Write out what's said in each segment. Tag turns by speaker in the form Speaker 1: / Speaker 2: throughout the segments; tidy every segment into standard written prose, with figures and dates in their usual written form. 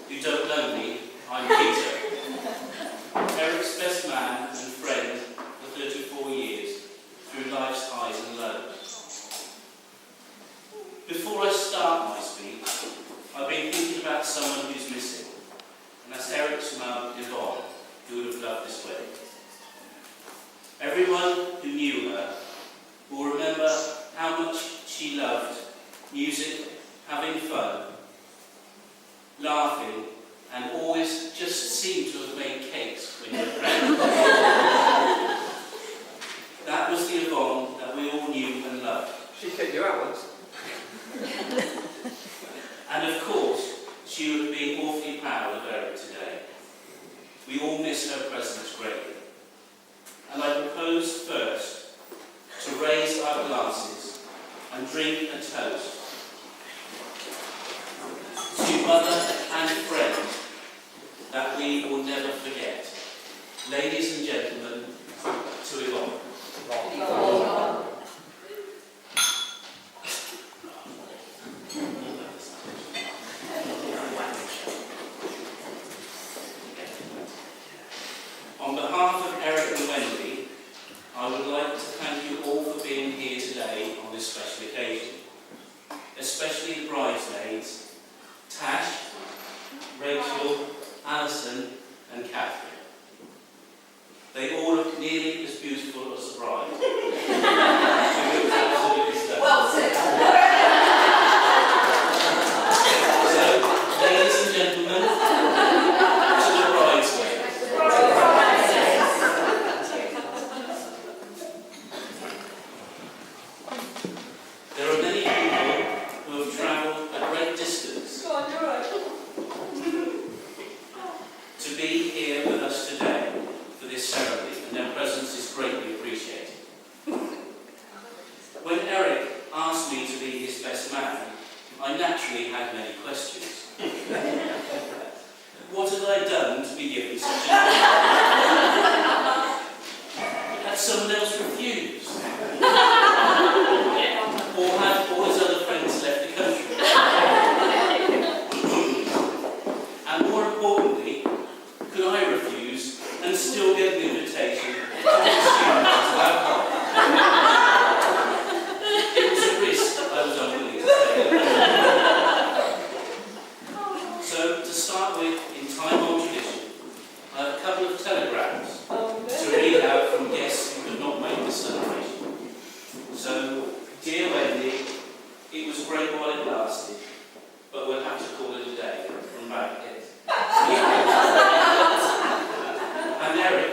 Speaker 1: who don't know me, I'm Peter, Eric's best man and friend for 34 years, through life's highs and lows. Before I start my speech, I've been thinking about someone who's missing, and that's Eric's mum, Yvonne, who would have loved this wedding. Everyone who knew her will remember how much she loved music, having fun, laughing, and always just seemed to have made cakes when you were pregnant. That was the Yvonne that we all knew and loved.
Speaker 2: She kicked you out once.
Speaker 1: And of course, she would have been awfully proud of Eric today. We all miss her presence greatly. And I propose first to raise our glasses and drink a toast to mother and friend that we will never forget. Ladies and gentlemen, to Yvonne. On behalf of Eric and Wendy, I would like to thank you all for being here today on this special occasion, especially the bridesmaids, Tash, Rachel, Alison and Catherine. They all look nearly as beautiful as the bride.
Speaker 3: Well said.
Speaker 1: So, ladies and gentlemen, to the bridesmaids. There are many people who have travelled a great distance to be here with us today for this ceremony, and their presence is greatly appreciated. When Eric asked me to be his best man, I naturally had many questions. What had I done to be given such an honour? Had someone else refused? Or had all his other friends left the country? And more importantly, could I refuse and still get an invitation to the students to alcohol? It was a risk I was unwilling to take. So, to start with, in time-old tradition, I have a couple of telegrams to read out from guests who could not make the celebration. So, dear Wendy, it was great while it lasted, but we'll have to call it a day from back here. And Eric,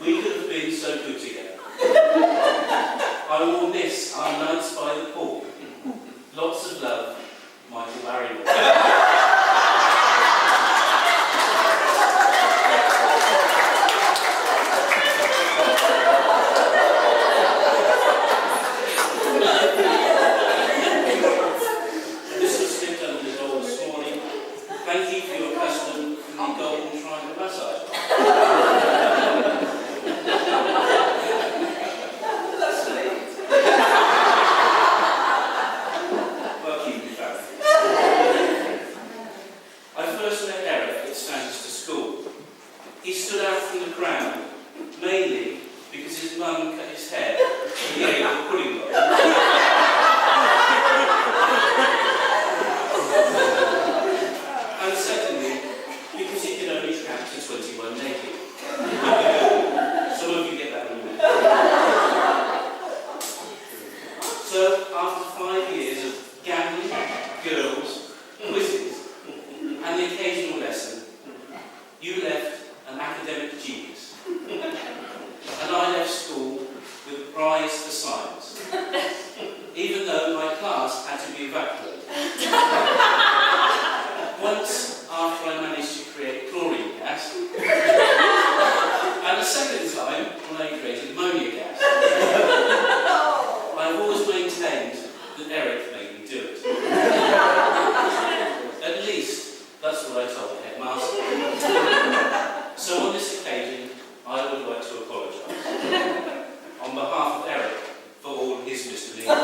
Speaker 1: we could have been so good together. I will miss our nights by the pool. Lots of love, Michael Barrymore. This was slipped under the door this morning. Thank you for your custom for the golden triangle massage. Well, keep me family. I first met Eric at Stanchester School. He stood out from the crowd, mainly because his mum cut his hair at the age of pudding bowl. And secondly, because he can only count to 21 naked. Some of you get that in a minute. So, after 5 years of gambling, girls, quizzes, and the occasional lesson, you left an academic genius. And I left school with a prize for science, even though my class had to be evacuated. Once, after I managed to create chlorine gas, and a second time when I created ammonia gas. I've always maintained that Eric made me do it. At least, that's what I told the headmaster. So on this occasion, I would like to apologise, on behalf of Eric, for all his misdemeanours.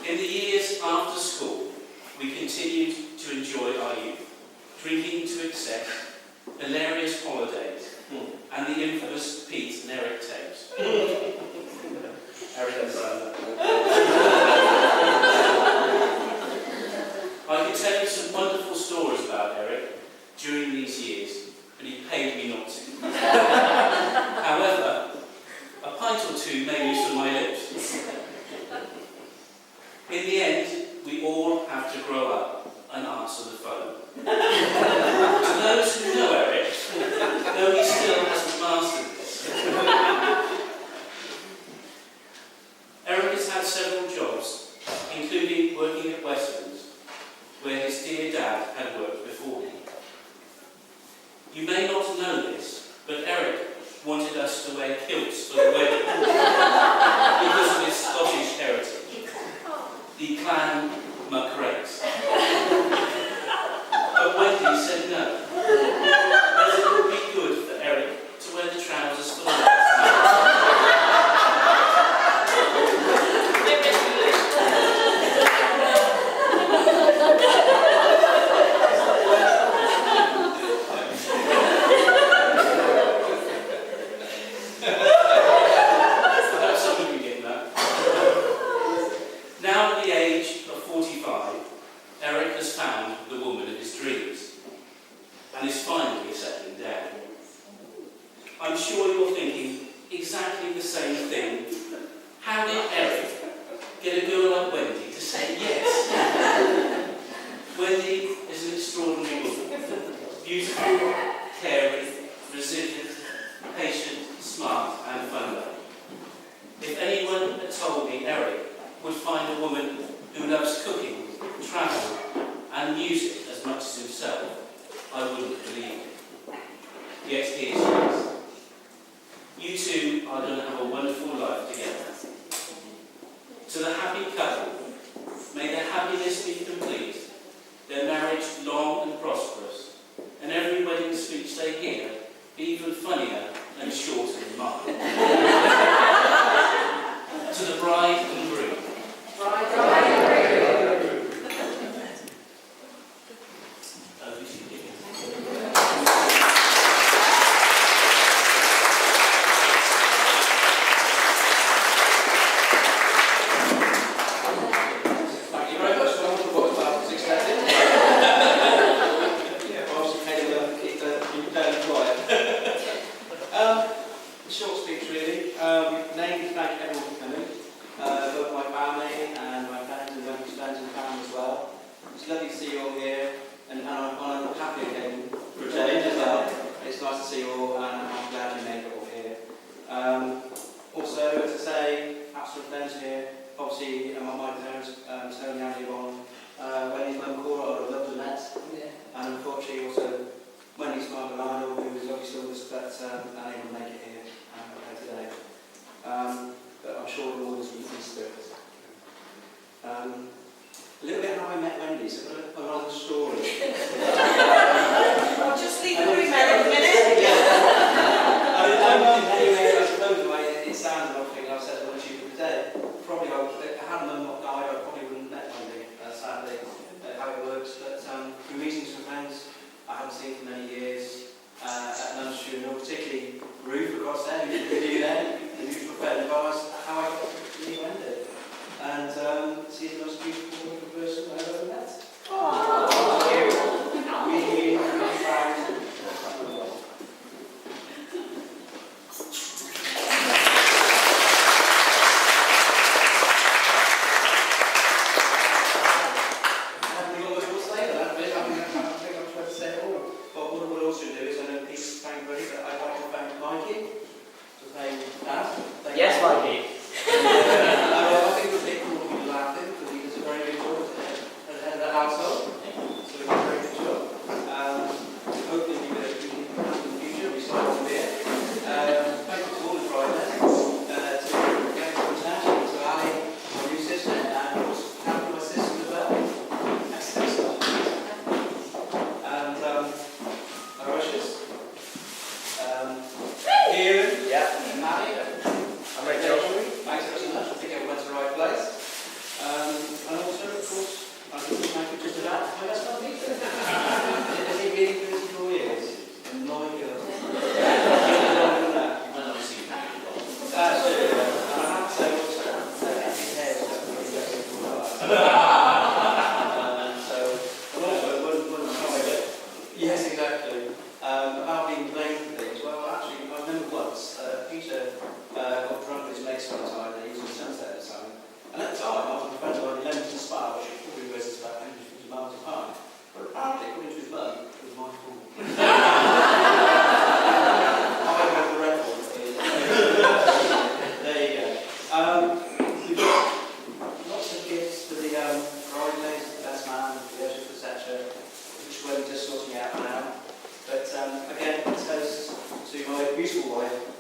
Speaker 1: In the years after school, we continued to enjoy our youth, drinking to excess, hilarious holidays, and the infamous Pete and Eric tapes. Eric understands that. I could tell you some wonderful stories about Eric during these years, but he paid me not to. However, a pint or two may loosen from my lips. In the end, we all have to grow up and answer the phone. To those who know Eric, though he still hasn't mastered this. Eric has had several jobs, including working at Westlands, where his dear dad had worked before him. You may not know this, but Eric wanted us to wear kilts for the wedding because of his Scottish heritage. The clan McRaes. But Wendy said no, as it would be good for Eric to wear the trousers for the wedding. Now at the age of 45, Eric has found the woman of his dreams and is finally settling down. I'm sure you're thinking exactly the same thing. How did Eric get a girl like Wendy to say yes? Wendy is an extraordinary woman. Beautiful, caring, resilient, patient, smart and fun-loving. If anyone had told me Eric would find a woman who loves cooking, travel and music as much as himself, I wouldn't believe it. Yet here she is. You two are going to have a wonderful life together. To the happy couple, may their happiness be complete, their marriage long and prosperous, and every wedding speech they hear be even funnier and shorter than mine. To the bride and groom. Bride and groom. Over to you.
Speaker 2: Thank you very much. I wonder what I was expecting. Yeah, I also keep the down quiet. Short speech really. Name to thank everyone for coming. Both my family and my friends and Wendy's friends and family as well. It's lovely to see you all here, and I'm happy again for a change as well. It's nice to see you all, and I'm glad you made it all here. Also, to say, absolute friends here. Obviously, my parents, Tony and Yvonne, Wendy's mum Cora, I would love to met, and unfortunately also Wendy's mother Lionel, who is obviously with us, but unable to make it here today. But I'm sure the Lord is with his spirit. A little bit how I met Wendy, so a long story.
Speaker 3: I'll just leave the room a minute.
Speaker 2: Anyway, I suppose the way it sounds, and I think I've said what you today. Probably, had mum not died, I probably wouldn't have met Wendy, sadly, how it works. But through meetings with friends I haven't seen for many years, at Mum's funeral, particularly Ruth, for God's sake, who knew then, and who prepared the bars, how I got to meet Wendy. And she's the most beautiful person I've ever met. Really, really proud.
Speaker 4: peaceful life